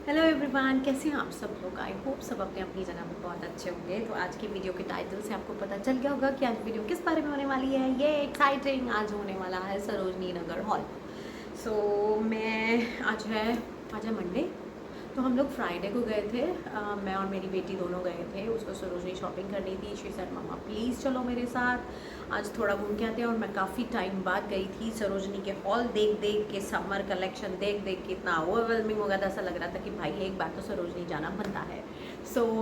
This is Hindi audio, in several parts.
हेलो एवरीवन, कैसे हैं आप सब लोग। आई होप सब अपने अपनी जगह पे बहुत अच्छे होंगे। तो आज की वीडियो के टाइटल से आपको पता चल गया होगा कि आज वीडियो किस बारे में होने वाली है। ये एक्साइटिंग आज होने वाला है सरोजनी नगर हॉल। मैं आज है मंडे। तो हम लोग फ्राइडे को गए थे। मैं और मेरी बेटी दोनों गए थे। उसको सरोजनी शॉपिंग करनी थी। शी सेड मम्मा प्लीज़ चलो मेरे साथ, आज थोड़ा घूम के आते हैं। और मैं काफ़ी टाइम बाद गई थी। सरोजनी के हॉल देख देख के, समर कलेक्शन देख देख के इतना ओवरवेलमिंग हो गया था। ऐसा लग रहा था कि भाई एक बार तो सरोजनी जाना बनता है।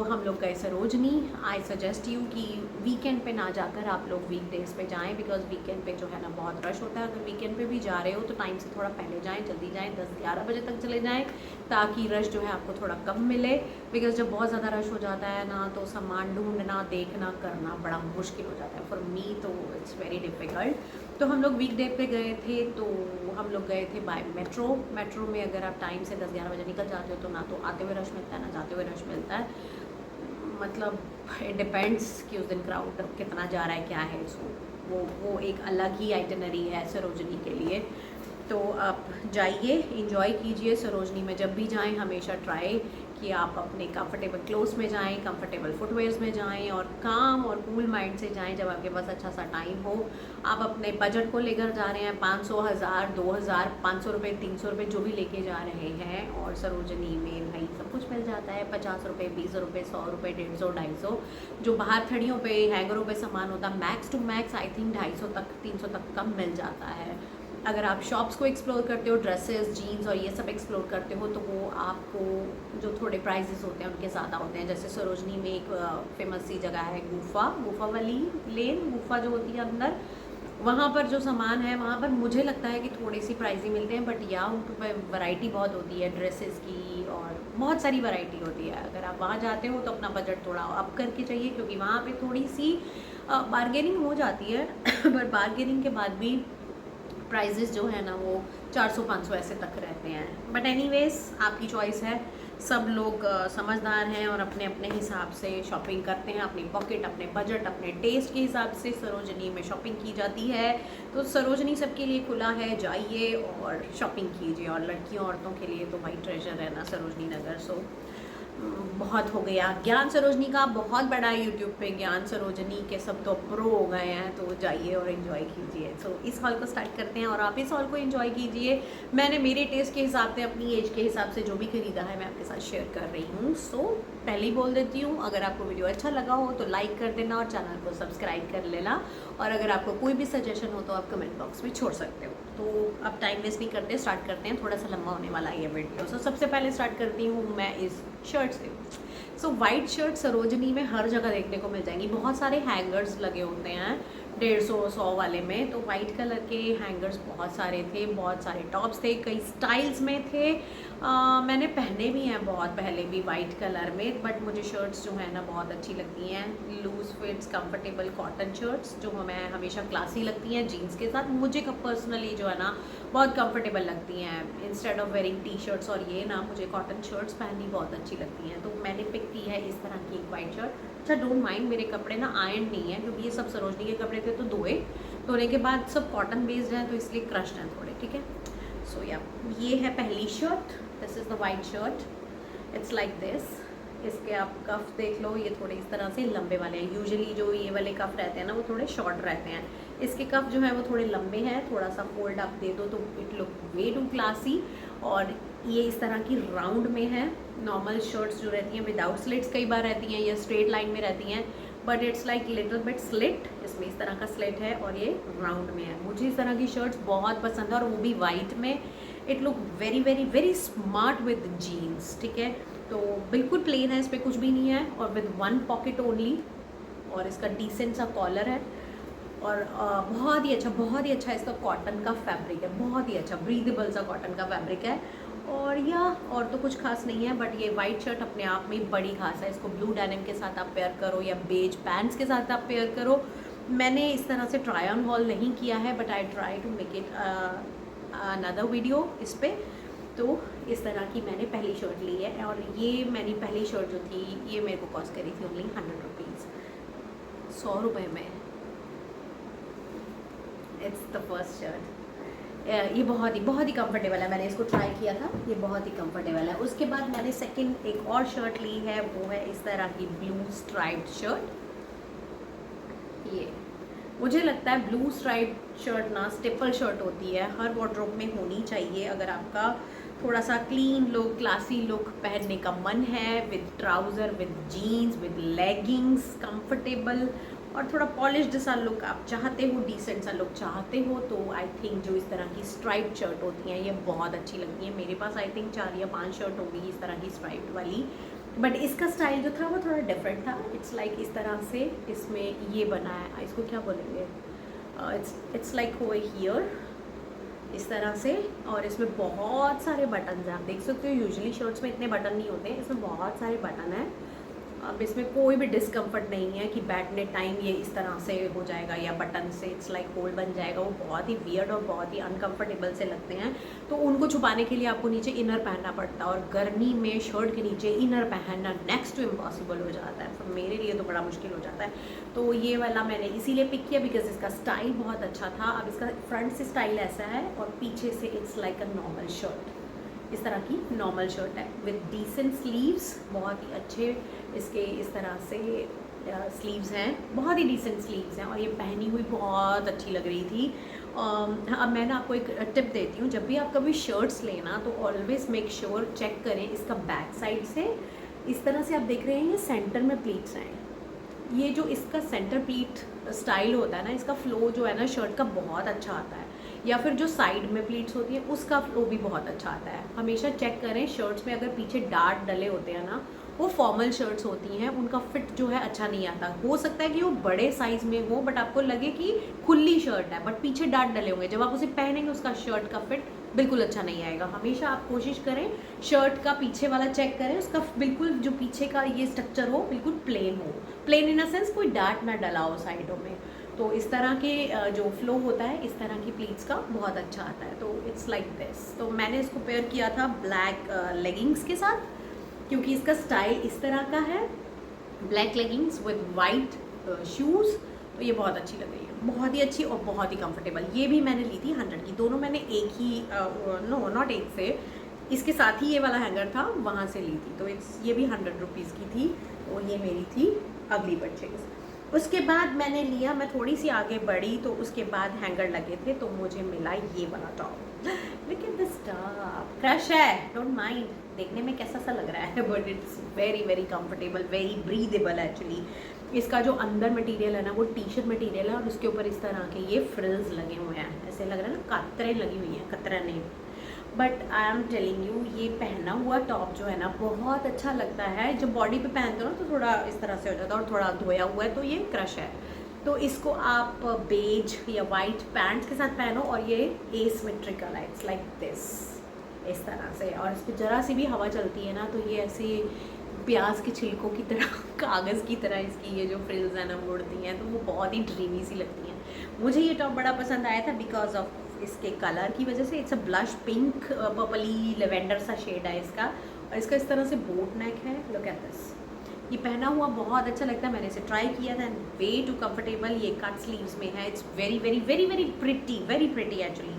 हम लोग गए सरोजनी। आई सजेस्ट यू कि वीकेंड पे ना जाकर आप लोग वीकडेज़ पे जाएं, बिकॉज वीकेंड पे जो है ना बहुत रश होता है। अगर वीकेंड पे भी जा रहे हो तो टाइम से थोड़ा पहले जाएं, जल्दी जाएं, 10-11 बजे तक चले जाएं, ताकि रश जो है आपको थोड़ा कम मिले। बिकॉज जब बहुत ज़्यादा रश हो जाता है ना तो सामान ढूंढना, देखना, करना बड़ा मुश्किल हो जाता है। फॉर मी तो इट्स वेरी डिफ़िकल्ट। तो हम लोग वीकडे पे गए थे। तो हम लोग गए थे बाय मेट्रो में अगर आप टाइम से 10-11 बजे निकल जाते हो तो ना तो आते हुए रश मिलता है ना जाते हुए रश मिलता है। मतलब इट डिपेंड्स कि उस दिन क्राउड कितना जा रहा है, क्या है। सो वो एक अलग ही आइटनरी है सरोजनी के लिए। तो आप जाइए, इंजॉय कीजिए। सरोजनी में जब भी जाएं हमेशा ट्राई कि आप अपने कंफर्टेबल क्लोथ्स में जाएं, कंफर्टेबल फुटवेयर्स में जाएं और काम और कूल माइंड से जाएं। जब आपके पास अच्छा सा टाइम हो, आप अपने बजट को लेकर जा रहे हैं, 500, 1000, 2000, 500 रुपये, 300 रुपये जो भी लेके जा रहे हैं। और सरोजनी में भाई सब कुछ मिल जाता है। 50 रुपये, 20 रुपये, 100 रुपये, 150, 250। जो बाहर थड़ियों पे हैंगरों पे सामान होता है, max to max I think 250 तक, 300 तक कम मिल जाता है। अगर आप शॉप्स को एक्सप्लोर करते हो, ड्रेसेस, जीन्स और ये सब एक्सप्लोर करते हो, तो वो आपको जो थोड़े प्राइजेस होते हैं उनके ज़्यादा होते हैं। जैसे सरोजनी में एक फेमस सी जगह है गुफा वाली लेन, गुफा जो होती है अंदर, वहाँ पर जो सामान है वहाँ पर मुझे लगता है कि थोड़ी सी प्राइस ही मिलते हैं। बट या उन पर वैरायटी बहुत होती है ड्रेसेस की और बहुत सारी वैरायटी होती है। अगर आप वहाँ जाते हो तो अपना बजट थोड़ा अप करके चाहिए, क्योंकि वहाँ पे थोड़ी सी बार्गेनिंग हो जाती है। बट बार्गेनिंग के बाद भी प्राइजेस जो है ना वो 400-500 ऐसे तक रहते हैं। बट एनीवेज आपकी चॉइस है। सब लोग समझदार हैं और अपने अपने हिसाब से शॉपिंग करते हैं। अपनी पॉकेट, अपने बजट, अपने टेस्ट के हिसाब से सरोजनी में शॉपिंग की जाती है। तो सरोजनी सबके लिए खुला है, जाइए और शॉपिंग कीजिए। और लड़कियों औरतों के लिए तो भाई ट्रेजर है ना सरोजनी नगर। बहुत हो गया। ज्ञान सरोजनी का बहुत बड़ा यूट्यूब पे, ज्ञान सरोजनी के सब तो प्रो हो गए हैं। तो जाइए और इन्जॉय कीजिए। इस हॉल को स्टार्ट करते हैं और आप इस हॉल को इन्जॉय कीजिए। मैंने मेरे टेस्ट के हिसाब से, अपनी एज के हिसाब से जो भी खरीदा है मैं आपके साथ शेयर कर रही हूँ। पहले ही बोल देती हूँ, अगर आपको वीडियो अच्छा लगा हो तो लाइक कर देना और चैनल को सब्सक्राइब कर लेना। और अगर आपको कोई भी सजेशन हो तो आप कमेंट बॉक्स में छोड़ सकते हो। तो अब टाइम वेस्ट नहीं करते, स्टार्ट करते हैं। थोड़ा सा लंबा होने वाला है ये वीडियो। सबसे पहले स्टार्ट करती हूँ मैं इस शर्ट से। वाइट शर्ट सरोजनी में हर जगह देखने को मिल जाएंगी। बहुत सारे हैंगर्स लगे होते हैं 150-100 वाले में। तो वाइट कलर के हैंगर्स बहुत सारे थे, बहुत सारे टॉप्स थे, कई स्टाइल्स में थे। मैंने पहने भी हैं बहुत पहले भी वाइट कलर में। बट मुझे शर्ट्स जो है ना बहुत अच्छी लगती हैं, loose fits comfortable cotton shirts जो हमें हमेशा क्लासी लगती हैं जीन्स के साथ। मुझे पर्सनली जो है ना बहुत कंफर्टेबल लगती हैं। Instead of wearing T shirts और ये ना, मुझे कॉटन शर्ट्स पहननी बहुत अच्छी लगती हैं। तो मैंने पिक की है इस तरह की एक वाइट शर्ट। अच्छा, डोंट माइंड, मेरे कपड़े ना आयरन नहीं है, क्योंकि ये सब सरोजनी के कपड़े थे तो धोने के बाद सब कॉटन बेस्ड हैं, तो इसलिए क्रश्ड हैं थोड़े, ठीक है। ये है पहली shirt. This is the white shirt, it's like this. इसके आप कफ देख लो, ये थोड़े इस तरह से लंबे वाले हैं। यूजुअली जो ये वाले कफ रहते हैं ना वो थोड़े शॉर्ट रहते हैं। इसके कफ जो है वो थोड़े लंबे हैं। थोड़ा सा फोल्ड आप दे दो तो it look way too classy. और ये इस तरह की राउंड में है। नॉर्मल शर्ट्स जो रहती हैं विदाउट स्लिट्स कई बार रहती हैं, या स्ट्रेट लाइन में रहती हैं, but it's like little bit slit. इसमें इस तरह का स्लिट है और ये राउंड में है। मुझे इस तरह की शर्ट्स बहुत पसंद है, और वो भी वाइट में। It look very very very smart with jeans, ठीक है। तो बिल्कुल प्लेन है, इस पर कुछ भी नहीं है, और विद वन पॉकेट ओनली। और इसका डिसेंट सा कॉलर है। और बहुत ही अच्छा इसका कॉटन का फैब्रिक है। बहुत ही अच्छा ब्रीदेबल सा कॉटन का फैब्रिक है। और तो कुछ खास नहीं है। बट ये वाइट शर्ट अपने आप में बड़ी खास है। इसको ब्लू डेनिम के साथ आप पेयर करो या बेज पैंट्स के साथ आप पेयर करो। मैंने इस तरह से ट्राई ऑन हॉल नहीं किया है, but I try to make it another video इस पर। तो इस तरह की मैंने पहली शर्ट ली है। और ये मेरी पहली शर्ट जो थी ये मेरे को कॉस्ट करी थी ओनली 100 रुपीज़, 100 रुपये में। It's the first shirt. ये बहुत ही कंफर्टेबल है, मैंने इसको ट्राई किया था, ये बहुत ही कंफर्टेबल है। उसके बाद मैंने सेकंड एक और शर्ट ली है, वो है इस तरह की ब्लू स्ट्राइप्ड शर्ट। ये मुझे लगता है ब्लू स्ट्राइप्ड शर्ट ना स्टेपल शर्ट होती है, हर वार्डरोब में होनी चाहिए अगर आपका थोड़ा सा क्लीन लुक, क्लासी लुक पहनने का मन है, with trouser, with jeans, with leggings, comfortable और थोड़ा पॉलिश्ड सा लुक आप चाहते हो, डिसेंट सा लुक चाहते हो, तो आई थिंक जो इस तरह की स्ट्राइप्ड शर्ट होती हैं ये बहुत अच्छी लगती हैं। मेरे पास आई थिंक 4 या 5 शर्ट होगी इस तरह की स्ट्राइप्ड वाली, बट इसका स्टाइल जो था वो थोड़ा डिफरेंट था। इट्स लाइक इस तरह से इसमें ये बना है, इसको क्या बोलेंगे, इट्स लाइक ओवर हियर इस तरह से, और इसमें बहुत सारे बटन हैं, आप देख सकते हो। यूजुअली शर्ट्स में इतने बटन नहीं होते, इसमें बहुत सारे बटन हैं। अब इसमें कोई भी डिस्कम्फर्ट नहीं है कि बैठने टाइम ये इस तरह से हो जाएगा या बटन से इट्स लाइक होल बन जाएगा, वो बहुत ही वियर्ड और बहुत ही अनकंफर्टेबल से लगते हैं। तो उनको छुपाने के लिए आपको नीचे इनर पहनना पड़ता है, और गर्मी में शर्ट के नीचे इनर पहनना नेक्स्ट टू इम्पॉसिबल हो जाता है, तो मेरे लिए तो बड़ा मुश्किल हो जाता है। तो ये वाला मैंने इसीलिए पिक किया बिकॉज इसका स्टाइल बहुत अच्छा था। अब इसका फ्रंट से स्टाइल ऐसा है और पीछे से it's like a normal shirt, इस तरह की नॉर्मल शर्ट है विद डिसेंट स्लीव्स, बहुत ही अच्छे इसके इस तरह से स्लीव्स हैं, बहुत ही डिसेंट स्लीव्स हैं, और ये पहनी हुई बहुत अच्छी लग रही थी। अब मैं ना आपको एक टिप देती हूँ, जब भी आप कभी शर्ट्स लेना तो ऑलवेज़ मेक श्योर चेक करें इसका बैक साइड से, इस तरह से आप देख रहे हैं ये सेंटर में प्लीट्स हैं, ये जो इसका सेंटर प्लीट स्टाइल होता है ना, इसका फ्लो जो है ना शर्ट का बहुत अच्छा आता है, या फिर जो साइड में प्लीट्स होती है उसका फ्लो भी बहुत अच्छा आता है। हमेशा चेक करें शर्ट्स में अगर पीछे डार्ट डले होते हैं ना, वो फॉर्मल शर्ट्स होती हैं, उनका फिट जो है अच्छा नहीं आता। हो सकता है कि वो बड़े साइज़ में हो बट आपको लगे कि खुली शर्ट है, बट पीछे डार्ट डले होंगे, जब आप उसे पहनेंगे उसका शर्ट का फिट बिल्कुल अच्छा नहीं आएगा। हमेशा आप कोशिश करें शर्ट का पीछे वाला चेक करें, उसका बिल्कुल जो पीछे का ये स्ट्रक्चर हो बिल्कुल प्लेन हो, प्लेन इन अ सेंस कोई डार्ट ना डला हो साइडों में। तो इस तरह के जो फ्लो होता है इस तरह की प्लीट्स का बहुत अच्छा आता है, तो इट्स लाइक दिस। तो मैंने इसको पेयर किया था ब्लैक लेगिंग्स के साथ, क्योंकि इसका स्टाइल इस तरह का है, black leggings with white shoes, तो ये बहुत अच्छी लग रही है, बहुत ही अच्छी और बहुत ही कंफर्टेबल। ये भी मैंने ली थी 100 की, दोनों मैंने एक ही नो नॉट एक से, इसके साथ ही ये वाला हैंगर था वहाँ से ली थी, तो ये भी 100 रुपीज़ की थी, तो ये मेरी थी अगली परचेज़। उसके बाद मैंने लिया, मैं थोड़ी सी आगे बढ़ी तो उसके बाद हैंगर लगे थे, तो मुझे मिला ये वाला top. Look at this top, crush है, डोंट माइंड, देखने में कैसा सा लग रहा है but it's very very comfortable, very breathable actually. इसका जो अंदर मटेरियल है ना वो टी शर्ट मटेरियल है, और उसके ऊपर इस तरह के ये फ्रिल्स लगे हुए हैं, ऐसे लग रहा है ना कतरे लगी हुई हैं, कतरा नहीं, but I am telling you ये पहना हुआ टॉप जो है ना बहुत अच्छा लगता है। जब बॉडी पे पहनते हो ना तो थोड़ा इस तरह से हो जाता है, और थोड़ा धोया हुआ है तो ये क्रश है, तो इसको आप बेज या वाइट पैंट्स के साथ पहनो, और ये एसिमेट्रिकल है, इट्स लाइक दिस इस तरह से, और इस पर ज़रा सी भी हवा चलती है ना तो ये ऐसे प्याज के छिलकों की तरह कागज़ की तरह इसकी ये जो फ्रिल्स हैं ना उड़ती हैं, तो वो बहुत ही ड्रीमी सी लगती हैं। मुझे ये टॉप बड़ा पसंद आया था बिकॉज ऑफ इसके कलर की वजह से। It's a blush pink purply lavender सा शेड है इसका, और इसका इस तरह से बोट नेक है, लुक एट दिस। ये पहना हुआ बहुत अच्छा लगता है, मैंने इसे ट्राई किया था, वे टू कंफर्टेबल। ये कट स्लीव्स में है, it's very very very very pretty actually,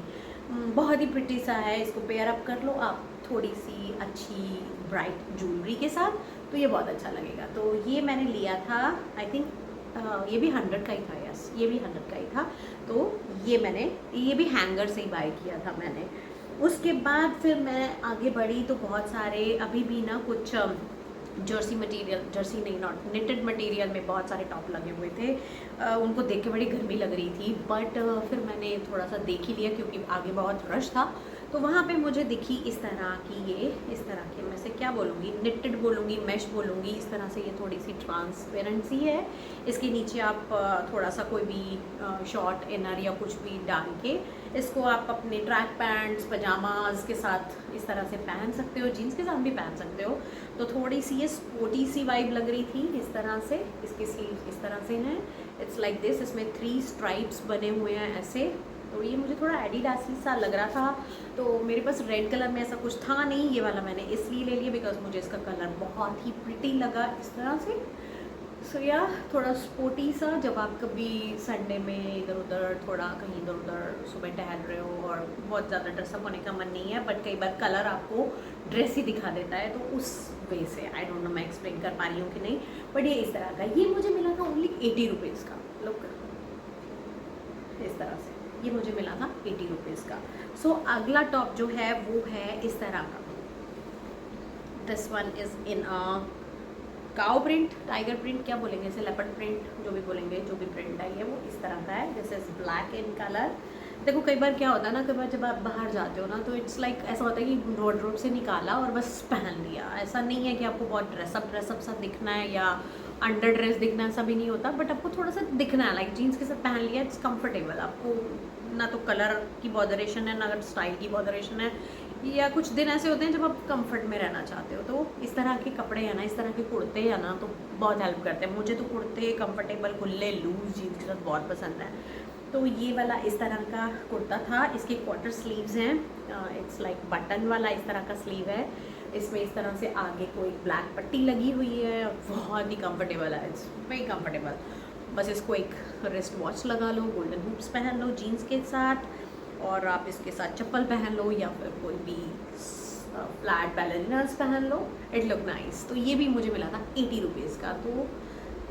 बहुत ही प्रिटी सा है। इसको पेयर अप कर लो आप थोड़ी सी अच्छी ब्राइट ज्वेलरी के साथ, तो ये बहुत अच्छा लगेगा। तो ये मैंने लिया था, आई थिंक ये भी 100 का ही था, यस ये भी 100 का ही था, तो ये भी हैंगर से ही बाय किया था मैंने। उसके बाद फिर मैं आगे बढ़ी तो बहुत सारे अभी भी ना कुछ जर्सी मटेरियल, जर्सी नहीं नॉट निटेड मटेरियल में बहुत सारे टॉप लगे हुए थे, उनको देख के बड़ी गर्मी लग रही थी, बट फिर मैंने थोड़ा सा देख ही लिया क्योंकि आगे बहुत रश था, तो वहाँ पे मुझे दिखी इस तरह की, ये इस तरह की, मैं से क्या बोलूँगी, निटेड बोलूँगी, मैश बोलूँगी, इस तरह से ये थोड़ी सी ट्रांसपेरेंसी है। इसके नीचे आप थोड़ा सा कोई भी शॉर्ट इनर या कुछ भी डाल के इसको आप अपने ट्रैक पैंट्स पजामाज के साथ इस तरह से पहन सकते हो, जीन्स के साथ भी पहन सकते हो। तो थोड़ी सी ये स्पोर्टी सी वाइब लग रही थी इस तरह से, इसके स्लीव इस तरह से हैं, इट्स लाइक दिस। इसमें 3 स्ट्राइप्स बने हुए हैं ऐसे, तो ये मुझे थोड़ा एडिडासी सा लग रहा था, तो मेरे पास रेड कलर में ऐसा कुछ था नहीं, ये वाला मैंने इसलिए ले लिया बिकॉज मुझे इसका कलर बहुत ही प्रिटी लगा इस तरह से। सो या थोड़ा स्पोर्टी सा, जब आप कभी संडे में इधर उधर थोड़ा कहीं इधर उधर सुबह टहल रहे हो और बहुत ज़्यादा ड्रेसअप होने का मन नहीं है, बट कई बार कलर आपको ड्रेस ही दिखा देता है, तो उस वे से आई डोंट नो मैं एक्सप्लेन कर पा रही हूँ कि नहीं, बट ये इस तरह का, ये मुझे मिला था ओनली 80 रुपीज़ का। लुक इस तरह से ये मुझे मिला था 80 रुपीज़ का। सो अगला टॉप जो है वो है इस तरह का। This one is in cow print, tiger print, क्या बोलेंगे इसे, लेपर्ड प्रिंट, जो भी बोलेंगे, जो भी प्रिंट आई है वो इस तरह का है। This is black in colour. देखो कई बार क्या होता है ना, कई बार जब आप बाहर जाते हो ना तो इट्स लाइक ऐसा होता है कि वार्डरोब से निकाला और बस पहन लिया। ऐसा नहीं है कि आपको बहुत ड्रेसअप सा दिखना है या अंडर ड्रेस दिखना है, ऐसा भी नहीं होता, बट आपको थोड़ा सा दिखना है, लाइक जीन्स के साथ पहन लिया, इट्स कंफर्टेबल। आपको ना तो कलर की बॉदरेशन है, ना स्टाइल की बॉदरेशन है, या कुछ दिन ऐसे होते हैं जब आप कंफर्ट में रहना चाहते हो, तो इस तरह के कपड़े हैं ना, इस तरह के कुर्ते हैं ना, तो बहुत हेल्प करते हैं। मुझे तो कुर्ते कंफर्टेबल खुले लूज जीन्स के साथ बहुत पसंद है। तो ये वाला इस तरह का कुर्ता था, इसके क्वार्टर स्लीव्स हैं, इट्स लाइक बटन वाला इस तरह का स्लीव है। इसमें इस तरह से आगे कोई ब्लैक पट्टी लगी हुई है, बहुत ही कंफर्टेबल है, इट्स वेरी कंफर्टेबल। बस इसको एक रिस्ट वॉच लगा लो, गोल्डन हुप्स पहन लो जीन्स के साथ, और आप इसके साथ चप्पल पहन लो या फिर कोई भी फ्लैट बैलेंस पहन लो, इट लुक नाइस। तो ये भी मुझे मिला था 80 रुपीज़ का। तो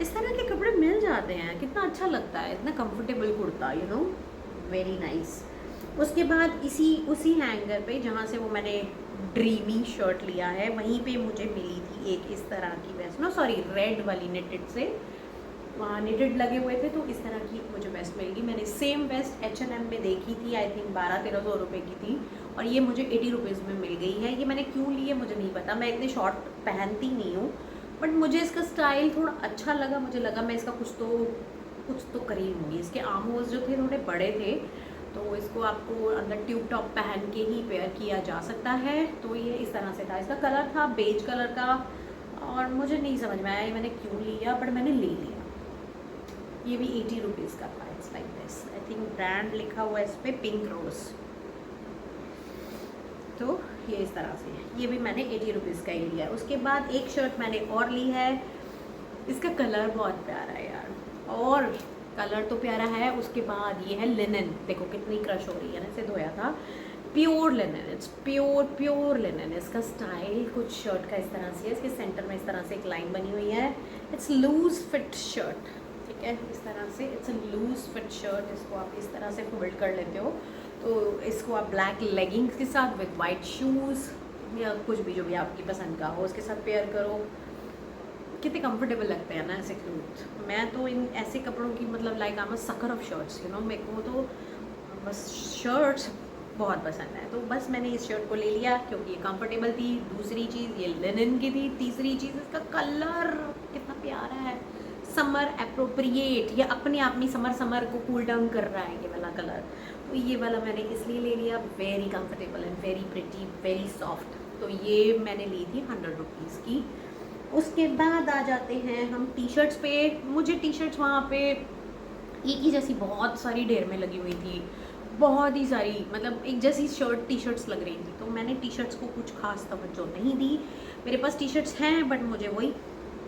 इस तरह के कपड़े मिल जाते हैं, कितना अच्छा लगता है, इतना comfortable kurta, you know, very nice. उसके बाद उसी हैंगर पे जहाँ से वो मैंने ड्रीमी शर्ट लिया है, वहीं पे मुझे मिली थी एक इस तरह की वेस्ट, नो सॉरी रेड वाली नेटेड से, वहाँ नेटेड लगे हुए थे, तो इस तरह की मुझे वेस्ट मिल गई। मैंने सेम वेस्ट H&M में देखी थी, आई थिंक 1200-1300 रुपये की थी, और ये मुझे 80 रुपीज़ में मिल गई है। ये मैंने क्यों ली है मुझे नहीं पता, मैं इतने शॉर्ट पहनती नहीं हूँ, बट मुझे इसका स्टाइल थोड़ा अच्छा लगा, मुझे लगा मैं इसका कुछ तो खरीदूँगी। इसके आर्म होल्स जो थे थोड़े बड़े थे, तो इसको आपको अंदर ट्यूब टॉप पहन के ही पेयर किया जा सकता है। तो ये इस तरह से था, इसका कलर था बेज कलर का, और मुझे नहीं समझ में आया मैंने क्यों लिया, बट मैंने ले लिया। ये भी 80 रुपीज़ का था। It's like this, I think brand लिखा हुआ है इस पर, पिंक रोज। तो ये इस तरह से, ये भी मैंने 80 रुपीज़ का ही लिया है। उसके बाद एक शर्ट मैंने और ली है, इसका कलर बहुत प्यारा है यार, और कलर तो प्यारा है। उसके बाद ये है लिनन, देखो कितनी क्रश हो रही है ना, इसे धोया था, pure linen, it's pure linen. इसका स्टाइल कुछ शर्ट का इस तरह से है, इसके सेंटर में इस तरह से एक लाइन बनी हुई है। इट्स लूज फिट शर्ट, ठीक है, इस तरह से it's a loose fit shirt. इसको आप इस तरह से फोल्ड कर लेते हो, तो इसको आप ब्लैक लेगिंग्स के साथ विद वाइट शूज़ या कुछ भी जो भी आपकी पसंद का हो उसके साथ पेयर करो। कितने कंफर्टेबल लगते हैं ना ऐसे क्लोथ। मैं तो इन ऐसे कपड़ों की मतलब like I am a sucker of shirts, you know, मेरे को तो बस शर्ट्स बहुत पसंद है। तो बस मैंने इस शर्ट को ले लिया क्योंकि ये कंफर्टेबल थी, दूसरी चीज़ ये लिनन की थी, तीसरी चीज़ इसका कलर कितना प्यारा है, समर अप्रोप्रिएट, ये अपने आप में समर को कूल डाउन कर रहा है ये वाला कलर। तो ये वाला मैंने इसलिए ले लिया, very comfortable and very pretty, very soft. तो ये मैंने ली थी 100 रुपीज़ की। उसके बाद आ जाते हैं हम टी शर्ट्स पे। मुझे टी शर्ट्स वहाँ पे एक ही जैसी बहुत सारी ढेर में लगी हुई थी, बहुत ही सारी, मतलब एक जैसी टी शर्ट्स लग रही थी। तो मैंने टी शर्ट्स को कुछ खास तवज्जो नहीं दी। मेरे पास टी शर्ट्स हैं, बट मुझे वही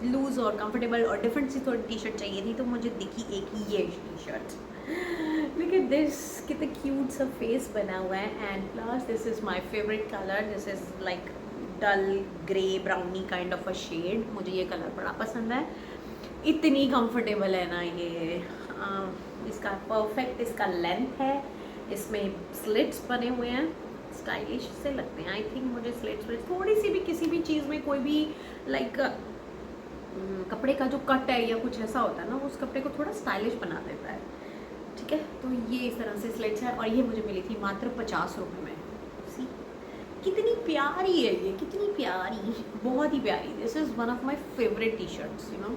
लूज़ और कंफर्टेबल और डिफरेंट सी थोड़ी टी शर्ट चाहिए थी। तो मुझे दिखी एक ये T shirt, look at this, कितना क्यूट सा फेस बना हुआ है, and plus this is my favourite colour, this is like dull grey browny kind of a shade. मुझे ये कलर बड़ा पसंद है, इतनी कंफर्टेबल है ना ये। इसका परफेक्ट इसका लेंथ है, इसमें स्लिट्स बने हुए हैं, स्टाइलिश से लगते हैं। आई थिंक मुझे स्लिट्स थोड़ी सी भी किसी भी चीज़ में कोई भी लाइक कपड़े का जो कट है या कुछ ऐसा होता है ना, उस कपड़े को थोड़ा स्टाइलिश बना देता है, ठीक है। तो ये इस तरह से स्लिट्स है, और ये मुझे मिली थी मात्र 50 रुपये में। सी कितनी प्यारी है ये, कितनी प्यारी, बहुत ही प्यारी। This is one of my favourite T shirts, you know,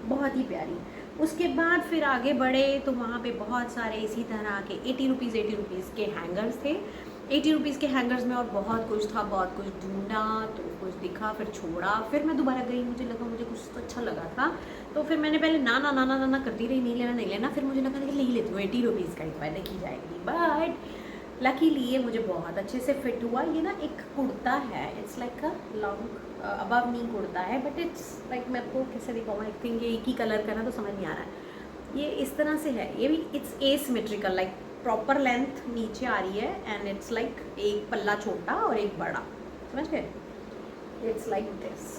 बहुत ही प्यारी। उसके बाद फिर आगे बढ़े तो वहाँ पे बहुत सारे इसी तरह के 80 रुपीज़ के हैंगर्स थे। 80 रुपीज़ के हैंगर्स में और बहुत कुछ था, बहुत कुछ ढूंढा तो कुछ दिखा, फिर छोड़ा, फिर मैं दोबारा गई, मुझे लगा मुझे कुछ तो अच्छा लगा था, तो फिर मैंने पहले ना ना ना ना करती रही, नहीं लेना, फिर मुझे लगा कि ले ही लेती हूँ, 80 रुपीज़ का एक बार देखी जाएगी। बट लकीली ये मुझे बहुत अच्छे से फिट हुआ। ये ना एक कुर्ता है, it's like a long above knee kurta है, बट इट्स लाइक मैं आपको कैसे दिखाऊँ, आई थिंक ये एक ही कलर का ना तो समझ नहीं आ रहा है। ये इस तरह से है, ये भी it's asymmetrical, like proper length नीचे आ रही है एंड इट्स लाइक एक पल्ला छोटा और एक बड़ा, समझ गए? इट्स लाइक दिस,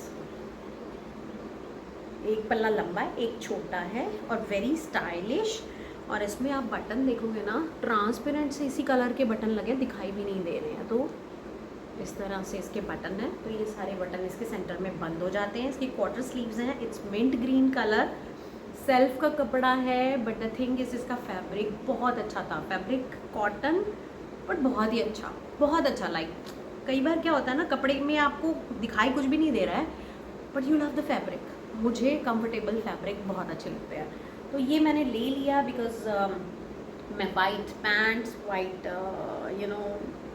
एक पल्ला लंबा है एक छोटा है और वेरी स्टाइलिश। और इसमें आप बटन देखोगे ना, ट्रांसपेरेंट से इसी कलर के बटन लगे, दिखाई भी नहीं दे रहे हैं। तो इस तरह से इसके बटन हैं, तो ये सारे बटन इसके सेंटर में बंद हो जाते हैं। इसकी क्वार्टर स्लीव्स हैं, it's mint green colour, self का कपड़ा है, बट द थिंग इज इसका फैब्रिक बहुत अच्छा था। फैब्रिक कॉटन बट बहुत ही अच्छा, बहुत अच्छा। लाइक कई बार क्या होता है ना, कपड़े में आपको दिखाई कुछ भी नहीं दे रहा है but you love the fabric. मुझे कंफर्टेबल फैब्रिक बहुत अच्छे लगते हैं, तो ये मैंने ले लिया बिकॉज मैं white pants, white you know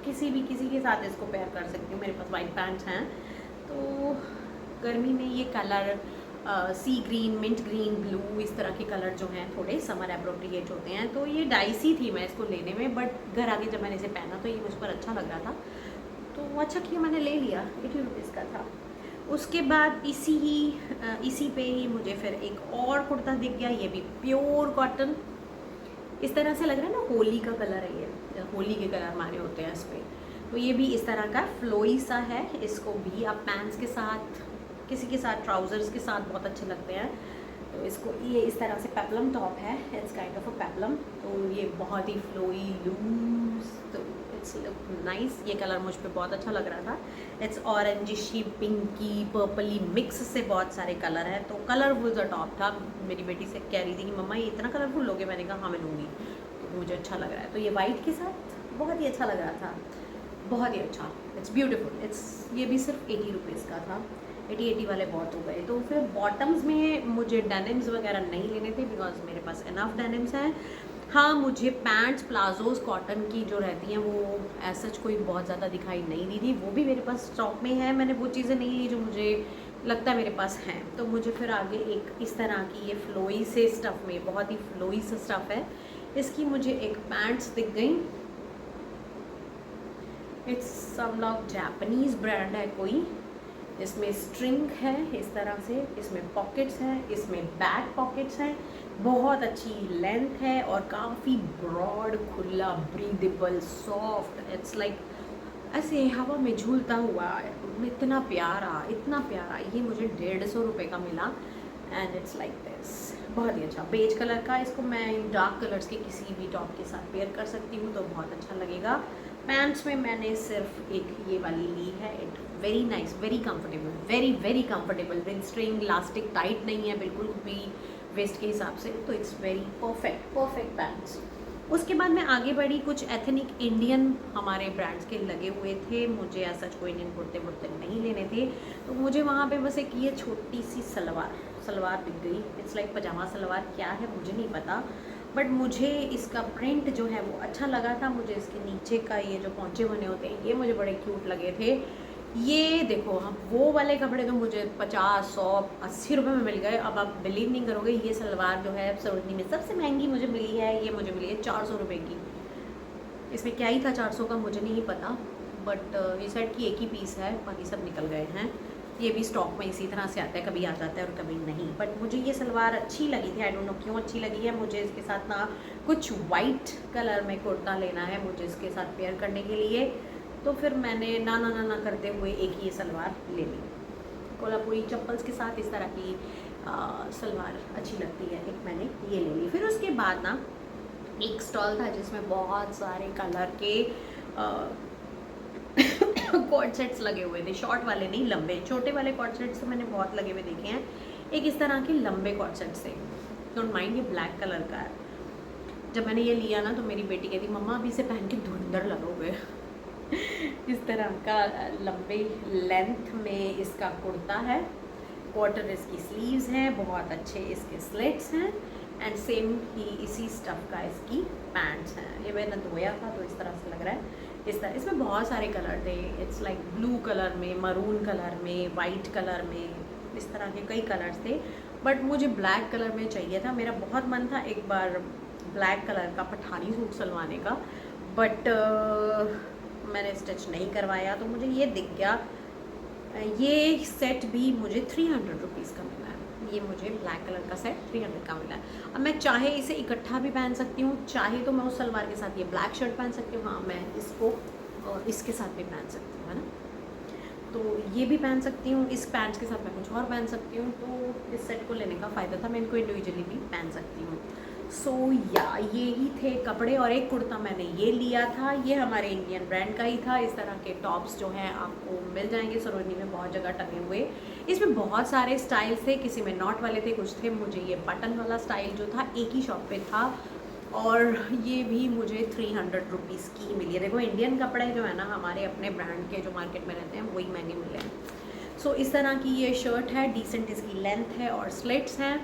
किसी के साथ इसको पेयर कर सकती हूँ। मेरे पास वाइट पैंट्स हैं, तो गर्मी में ये कलर सी ग्रीन, मिंट ग्रीन, ब्लू, इस तरह के कलर जो हैं थोड़े समर अप्रोप्रिएट होते हैं। तो ये डाइसी थी मैं इसको लेने में, बट घर आके जब मैंने इसे पहना तो ये मुझ पर अच्छा लग रहा था, तो अच्छा किया मैंने ले लिया। 80 रुपीज़ का था। उसके बाद इसी पे ही मुझे फिर एक और कुर्ता दिख गया, ये भी प्योर कॉटन, इस तरह से लग रहा है ना, होली का कलर है ये, होली के कलर मारे होते हैं इस पर। तो ये भी इस तरह का फ्लोई सा है, इसको भी आप पैंट्स के साथ, किसी के साथ, ट्राउज़र्स के साथ बहुत अच्छे लगते हैं। तो इसको ये इस तरह से पेपलम टॉप है, it's kind of a peplum, तो ये बहुत ही फ्लोई लूज, तो इट्स लुक नाइस। ये कलर मुझ पे बहुत अच्छा लग रहा था। इट्स ऑरेंजिशी, पिंकी, पर्पली मिक्स से बहुत सारे कलर हैं, तो कलरफुल सा टॉप था। मेरी बेटी से कह रही थी कि मम्मा ये इतना कलरफुल लोगे, मैंने कहा हाँ मैं लूँगी, तो मुझे अच्छा लग रहा है। तो ये वाइट के साथ बहुत ही अच्छा लग रहा था, बहुत ही अच्छा, इट्स ब्यूटीफुल। ये भी सिर्फ 80 रुपीज़ का था, 80 वाले बहुत हो गए। तो फिर बॉटम्स में मुझे डेनिम्स वगैरह नहीं लेने थे बिकॉज मेरे पास इनफ डेनिम्स हैं। हाँ, मुझे पैंट्स, प्लाजोज कॉटन की जो रहती हैं वो ऐसा कोई बहुत ज़्यादा दिखाई नहीं दी थी, वो भी मेरे पास स्टॉक में है। मैंने वो चीज़ें नहीं ली जो मुझे लगता है मेरे पास हैं। तो मुझे फिर आगे एक इस तरह की ये फ्लोई से स्टफ़ में, बहुत ही फ्लोई से स्टफ़ है, इसकी मुझे एक पैंट्स दिख गई। It's some lock Japanese brand है कोई, इसमें स्ट्रिंग है इस तरह से, इसमें पॉकेट्स हैं, इसमें बैक पॉकेट्स हैं, बहुत अच्छी लेंथ है और काफ़ी ब्रॉड, खुला, ब्रीदेबल, सॉफ्ट। इट्स लाइक ऐसे हवा में झूलता हुआ, इतना प्यारा। ये मुझे 150 रुपये का मिला एंड इट्स लाइक दिस, बहुत ही अच्छा बेज कलर का। इसको मैं डार्क कलर्स के किसी भी टॉप के साथ पेयर कर सकती हूँ तो बहुत अच्छा लगेगा। पैंट्स में मैंने सिर्फ एक ये वाली ली है, it very nice, very comfortable, very comfortable, with string, elastic, tight नहीं है बिल्कुल भी वेस्ट के हिसाब से, तो इट्स वेरी परफेक्ट पैंट्स। उसके बाद मैं आगे बढ़ी, कुछ एथनिक इंडियन हमारे ब्रांड्स के लगे हुए थे, मुझे ऐसा कोई इंडियन कुर्ते वुर्ते नहीं लेने थे, तो मुझे वहाँ पे बस एक ये छोटी सी सलवार दिख गई। इट्स लाइक पजामा सलवार, क्या है मुझे नहीं पता, बट मुझे इसका प्रिंट जो है वो अच्छा लगा था। मुझे इसके नीचे का ये जो पौंचे बने होते हैं ये मुझे बड़े क्यूट लगे थे। ये देखो, हम वो वाले कपड़े तो मुझे 50, 100, 80 रुपये में मिल गए। अब आप बिलीव नहीं करोगे, ये सलवार जो है सरोजनी में सबसे महंगी मुझे मिली है, ये मुझे मिली है 400 रुपये की। इसमें क्या ही था 400 का मुझे नहीं पता, बट ये सेट की एक ही पीस है, बाकी सब निकल गए हैं। ये भी स्टॉक में इसी तरह से आता है, कभी आ जाता है और कभी नहीं, बट मुझे ये सलवार अच्छी लगी थी। आई डोंट नो क्यों अच्छी लगी है। मुझे इसके साथ ना कुछ वाइट कलर में कुर्ता लेना है मुझे इसके साथ पेयर करने के लिए, तो फिर मैंने ना करते हुए एक ये सलवार ले ली। कोल्हापुरी चप्पल्स के साथ इस तरह की सलवार अच्छी लगती है, एक मैंने ये ले ली। फिर उसके बाद ना एक स्टॉल था जिसमें बहुत सारे कलर के कॉर्ड सेट्स लगे हुए थे, शॉर्ट वाले नहीं, लंबे। छोटे वाले कॉर्ड सेट्स तो मैंने बहुत लगे हुए देखे हैं, एक इस तरह के लंबे कॉर्ड सेट्स थे। डोंट माइंड, ये ब्लैक कलर का है। जब मैंने ये लिया ना तो मेरी बेटी कहती मम्मा अभी इसे पहन के धुंधर लगोगे। इस तरह का लंबे लेंथ में इसका कुर्ता है, क्वार्टर इसकी स्लीव्स हैं, बहुत अच्छे इसके स्लिट्स हैं एंड सेम ही इसी स्टफ़ का इसकी पैंट्स हैं। ये मैंने धोया था तो इस तरह से लग रहा है। इस तरह इसमें बहुत सारे कलर थे, इट्स लाइक ब्लू कलर में, मरून कलर में, वाइट कलर में, इस तरह के कई कलर्स थे, बट मुझे ब्लैक कलर में चाहिए था। मेरा बहुत मन था एक बार ब्लैक कलर का पठानी सूट सिलवाने का, बट मैंने स्टिच नहीं करवाया तो मुझे ये दिख गया। ये सेट भी मुझे 300 रुपीज़ का मिला है। ये मुझे ब्लैक कलर का सेट 300 का मिला है। अब मैं चाहे इसे इकट्ठा भी पहन सकती हूँ, चाहे तो मैं उस सलवार के साथ ये ब्लैक शर्ट पहन सकती हूँ, हाँ मैं इसको इसके साथ भी पहन सकती हूँ, है ना। तो ये भी पहन सकती हूँ, इस पैंट्स के साथ मैं कुछ और पहन सकती हूँ। तो इस सेट को लेने का फ़ायदा था, मैं इनको इंडिविजुअली भी पहन सकती हूँ। सो या ये ही थे कपड़े। और एक कुर्ता मैंने ये लिया था, ये हमारे इंडियन ब्रांड का ही था। इस तरह के टॉप्स जो हैं आपको मिल जाएंगे सरोजनी में बहुत जगह टंगे हुए। इसमें बहुत सारे स्टाइल्स थे, किसी में नॉट वाले थे, कुछ थे। मुझे ये बटन वाला स्टाइल जो था एक ही शॉप पे था, और ये भी मुझे 300 रुपीज़ की मिली है। देखो इंडियन कपड़े जो है ना हमारे अपने ब्रांड के जो मार्केट में रहते हैं वही महंगे मिले हैं। सो इस तरह की ये शर्ट है, डिसेंट इसकी लेंथ है और स्लिट्स हैं,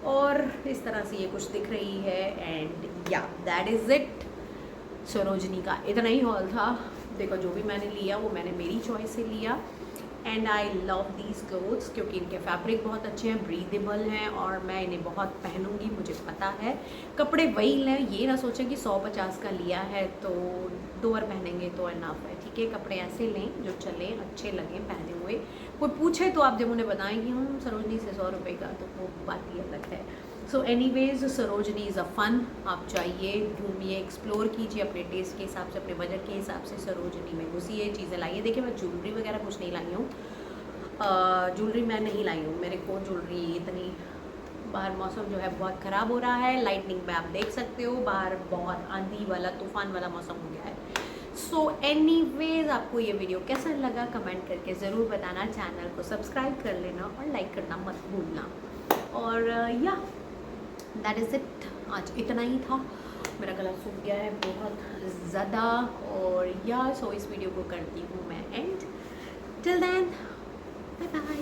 और इस तरह से ये कुछ दिख रही है। एंड या दैट इज़ इट। सरोजनी का इतना ही हॉल था। देखो जो भी मैंने लिया वो मैंने मेरी चॉइस से लिया। And I love these clothes क्योंकि इनके फैब्रिक बहुत अच्छे हैं, ब्रीदेबल हैं, और मैं इन्हें बहुत पहनूंगी, मुझे पता है। कपड़े वही लें, ये ना सोचें कि 150 का लिया है तो 2 बार पहनेंगे तो इनफ है, ठीक है। कपड़े ऐसे लें जो चलें, अच्छे लगें पहने हुए। कोई पूछे तो आप जब उन्हें बताएं कि हम सरोजनी से 100 रुपये का, तो वो बात ही अलग है। So anyways Sarojini is a fun. आप जाइए, घूमिए, एक्सप्लोर कीजिए अपने टेस्ट के हिसाब से, अपने बजट के हिसाब से सरोजनी में घुसिए, चीज़ें लाइए। देखिए मैं ज्वेलरी वगैरह कुछ नहीं लाई हूँ, ज्वेलरी मैं नहीं लाई हूँ। मेरे को ज्वेलरी इतनी, बाहर मौसम जो है बहुत ख़राब हो रहा है, लाइटनिंग में आप देख सकते हो बाहर बहुत आंधी वाला तूफ़ान वाला मौसम हो गया है। सो एनीवेज आपको ये वीडियो कैसा लगा कमेंट करके ज़रूर बताना। चैनल को सब्सक्राइब कर लेना और लाइक करना मत भूलना। और या दैट इज़ इट। आज इतना ही था। मेरा गला सूख गया है बहुत ज़्यादा। और या सो इस वीडियो को करती हूँ मैं and. Till then bye bye.